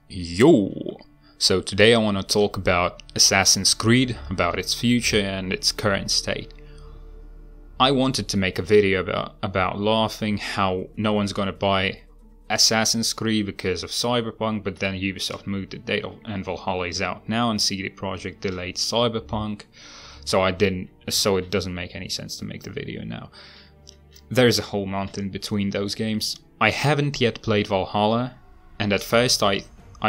Yo! So today I want to talk about Assassin's Creed, about its future and its current state. I wanted to make a video about laughing how no one's gonna buy Assassin's Creed because of Cyberpunk, but then Ubisoft moved the date and Valhalla is out now and CD Projekt delayed Cyberpunk, so it doesn't make any sense to make the video now. There's a whole month in between those games. I haven't yet played Valhalla, and at first I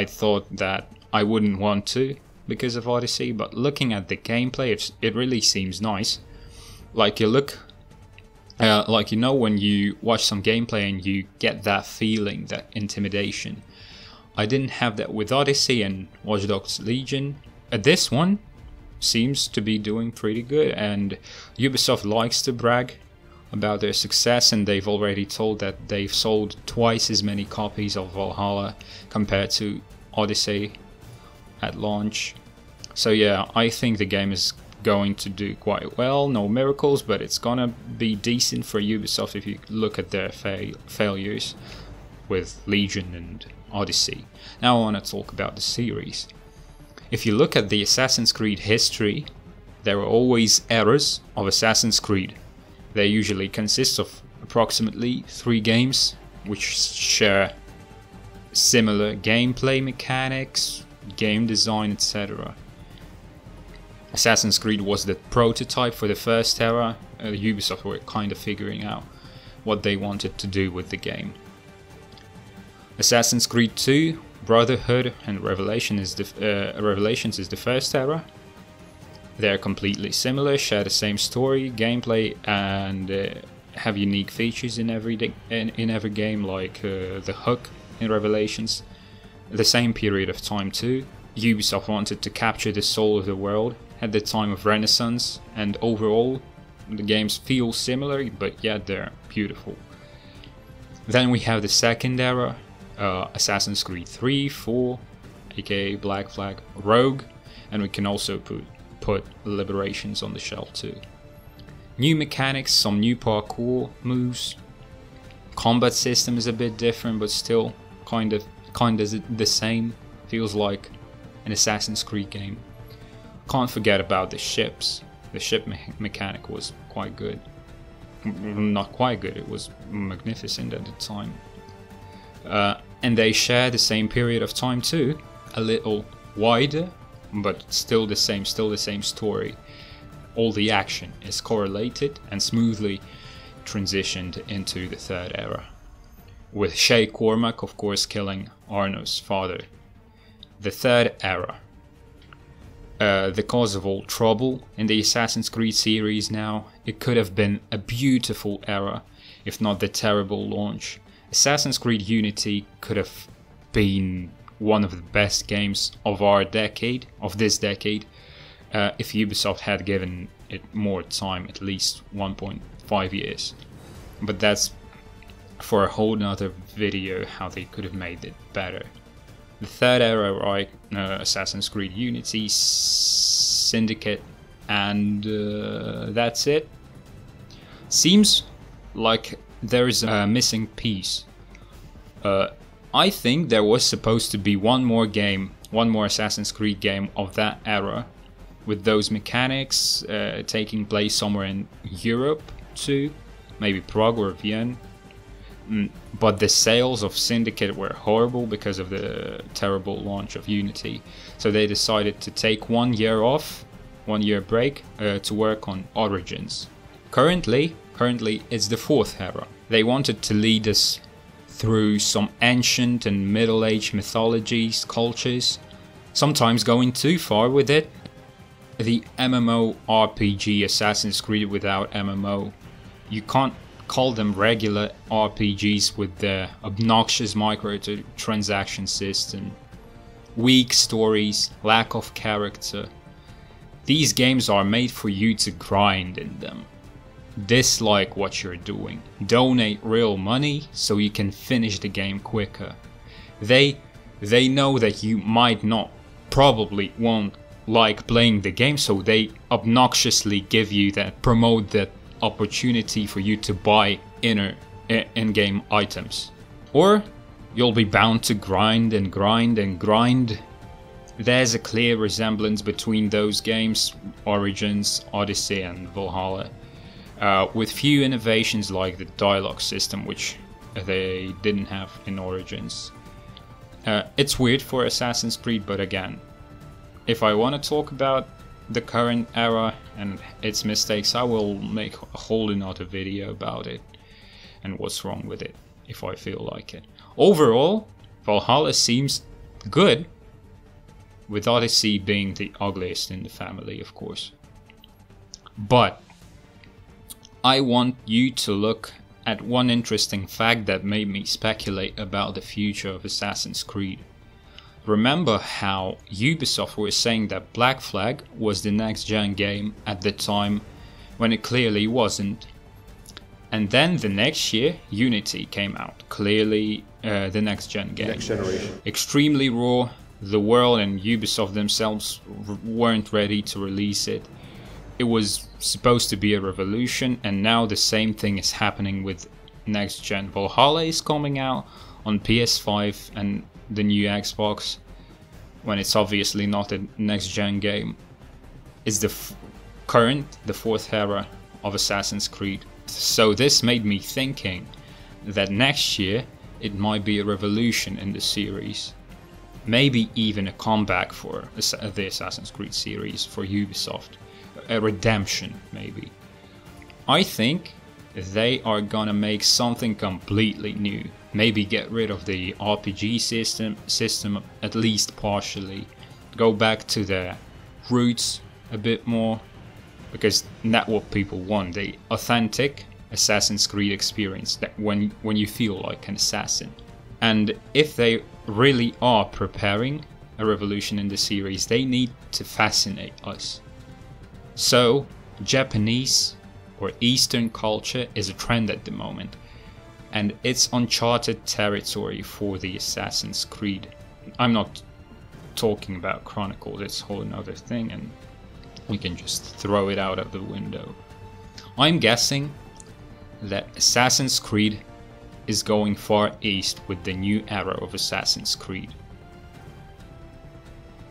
thought that I wouldn't want to because of Odyssey, but looking at the gameplay, it really seems nice. Like when you watch some gameplay and you get that feeling, that intimidation. I didn't have that with Odyssey and Watch Dogs Legion. This one seems to be doing pretty good, and Ubisoft likes to brag about their success, and they've already told that they've sold twice as many copies of Valhalla compared to Odyssey at launch. So yeah, I think the game is going to do quite well. No miracles, but it's gonna be decent for Ubisoft if you look at their failures with Legion and Odyssey. Now I want to talk about the series. If you look at the Assassin's Creed history, there are always eras of Assassin's Creed. They usually consist of approximately 3 games, which share similar gameplay mechanics, game design, etc. Assassin's Creed was the prototype for the first era. Ubisoft were kind of figuring out what they wanted to do with the game. Assassin's Creed 2, Brotherhood and Revelations is the first era. They're completely similar, share the same story, gameplay, and have unique features in every game, like the hook in Revelations. The same period of time too. Ubisoft wanted to capture the soul of the world at the time of Renaissance, and overall the games feel similar, but yet they're beautiful. Then we have the second era, Assassin's Creed 3, 4, aka Black Flag, Rogue, and we can also put Liberations on the shelf too. New mechanics, some new parkour moves. Combat system is a bit different, but still kind of the same. Feels like an Assassin's Creed game. Can't forget about the ships. The ship mechanic was quite good. Not quite good, it was magnificent at the time. And they share the same period of time too. A little wider, but still the same story. All the action is correlated and smoothly transitioned into the third era, with Shay Cormac of course killing Arno's father. The third era, the cause of all trouble in the Assassin's Creed series now. It could have been a beautiful era, if not the terrible launch. Assassin's Creed Unity could have been one of the best games of this decade, if Ubisoft had given it more time, at least 1.5 years. But that's for a whole nother video, how they could have made it better. The third era, right, Assassin's Creed Unity, Syndicate, and that's it. Seems like there's a missing piece. I think there was supposed to be one more Assassin's Creed game of that era, with those mechanics, taking place somewhere in Europe too, maybe Prague or Vienna. But the sales of Syndicate were horrible because of the terrible launch of Unity, so they decided to take 1 year off, 1 year break, to work on Origins. Currently it's the fourth era. They wanted to lead us through some ancient and middle-aged mythologies, cultures, sometimes going too far with it. The MMORPG Assassin's Creed without MMO. You can't call them regular RPGs with their obnoxious microtransaction system, weak stories, lack of character. These games are made for you to grind in them. Dislike what you're doing. Donate real money so you can finish the game quicker. They know that you might not, probably won't like playing the game, so they obnoxiously promote that opportunity for you to buy in-game items. Or you'll be bound to grind and grind and grind. There's a clear resemblance between those games, Origins, Odyssey and Valhalla, with few innovations like the dialogue system, which they didn't have in Origins. It's weird for Assassin's Creed, but again, if I want to talk about the current era and its mistakes, I will make a whole another video about it and what's wrong with it, if I feel like it. Overall, Valhalla seems good, with Odyssey being the ugliest in the family, of course. But I want you to look at one interesting fact that made me speculate about the future of Assassin's Creed. Remember how Ubisoft was saying that Black Flag was the next-gen game at the time when it clearly wasn't. And then the next year, Unity came out, clearly the next-gen game. Next generation. Extremely raw, the world and Ubisoft themselves weren't ready to release it. It was supposed to be a revolution, and now the same thing is happening with next-gen. Valhalla is coming out on PS5 and the new Xbox, when it's obviously not a next-gen game. Is the fourth era of Assassin's Creed. So this made me thinking that next year it might be a revolution in the series. Maybe even a comeback for the Assassin's Creed series for Ubisoft. A redemption, maybe. I think they are gonna make something completely new. Maybe get rid of the RPG system at least partially. Go back to their roots a bit more, because that's what people want. The authentic Assassin's Creed experience, that when you feel like an assassin. And if they really are preparing a revolution in the series, they need to fascinate us. So, Japanese or Eastern culture is a trend at the moment, and it's uncharted territory for the Assassin's Creed. I'm not talking about Chronicles, it's a whole another thing, and we can just throw it out of the window. I'm guessing that Assassin's Creed is going far east with the new era of Assassin's Creed.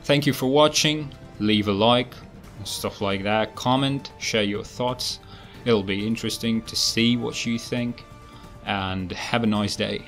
Thank you for watching. Leave a like, stuff like that. Comment, share your thoughts. It'll be interesting to see what you think. And have a nice day.